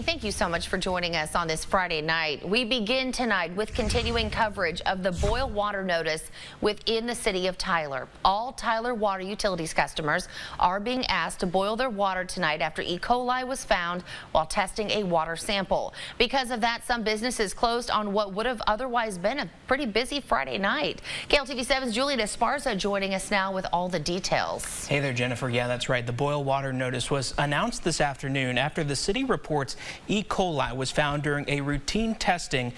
Thank you so much for joining us on this Friday night. We begin tonight with continuing coverage of the boil water notice within the city of Tyler. All Tyler Water Utilities customers are being asked to boil their water tonight after E. coli was found while testing a water sample. Because of that, some businesses closed on what would have otherwise been a pretty busy Friday night. KLTV7's Julian Esparza joining us now with all the details. Hey there, Jennifer. Yeah, that's right. The boil water notice was announced this afternoon after the city reports E. coli was found during a routine testing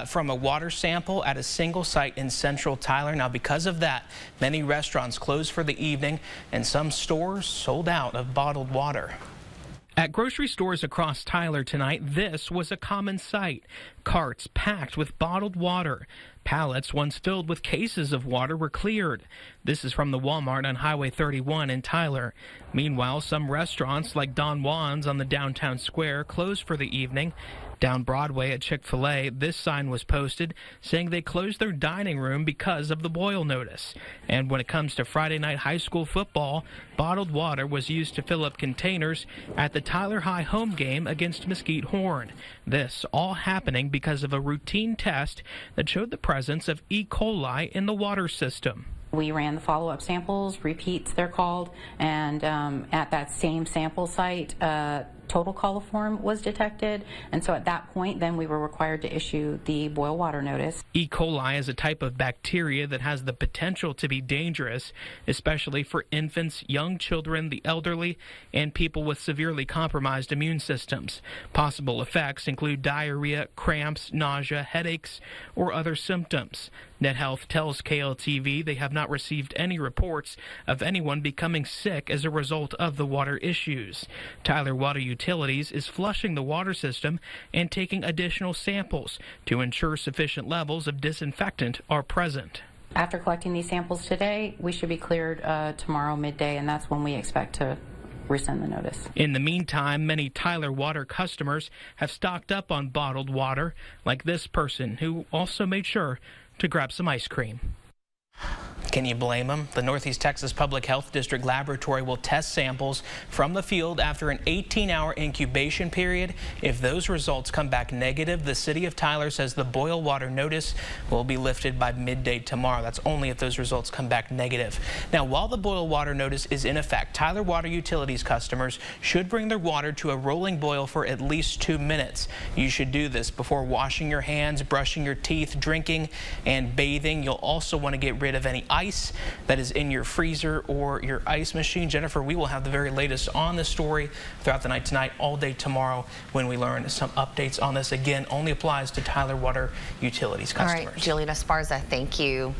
from a water sample at a single site in central Tyler. Now, because of that, many restaurants closed for the evening and some stores sold out of bottled water. At grocery stores across Tyler tonight, this was a common sight. Carts packed with bottled water. Pallets once filled with cases of water were cleared. This is from the Walmart on Highway 31 in Tyler. Meanwhile, some restaurants like Don Juan's on the downtown square closed for the evening. Down Broadway at Chick-fil-A, this sign was posted saying they closed their dining room because of the boil notice. And when it comes to Friday night high school football, bottled water was used to fill up containers at the Tyler High home game against Mesquite Horn. This all happening because of a routine test that showed the presence of E. coli in the water system. We ran the follow-up samples, repeats they're called, and at that same sample site, total coliform was detected, and so at that point then we were required to issue the boil water notice. E. coli is a type of bacteria that has the potential to be dangerous, especially for infants, young children, the elderly, and people with severely compromised immune systems. Possible effects include diarrhea, cramps, nausea, headaches, or other symptoms. NetHealth tells KLTV they have not received any reports of anyone becoming sick as a result of the water issues. Tyler Water Utilities is flushing the water system and taking additional samples to ensure sufficient levels of disinfectant are present. After collecting these samples today, we should be cleared tomorrow midday, and that's when we expect to rescind the notice. In the meantime, many Tyler Water customers have stocked up on bottled water, like this person who also made sure to grab some ice cream. Can you blame them? The Northeast Texas Public Health District Laboratory will test samples from the field after an 18-hour incubation period. If those results come back negative, the city of Tyler says the boil water notice will be lifted by midday tomorrow. That's only if those results come back negative. Now, while the boil water notice is in effect, Tyler Water Utilities customers should bring their water to a rolling boil for at least 2 minutes. You should do this before washing your hands, brushing your teeth, drinking, and bathing. You'll also want to get rid of any ice that is in your freezer or your ice machine. Jennifer, we will have the very latest on this story throughout the night tonight, all day tomorrow when we learn some updates on this. Again, only applies to Tyler Water Utilities customers. All right, Julian Esparza, thank you.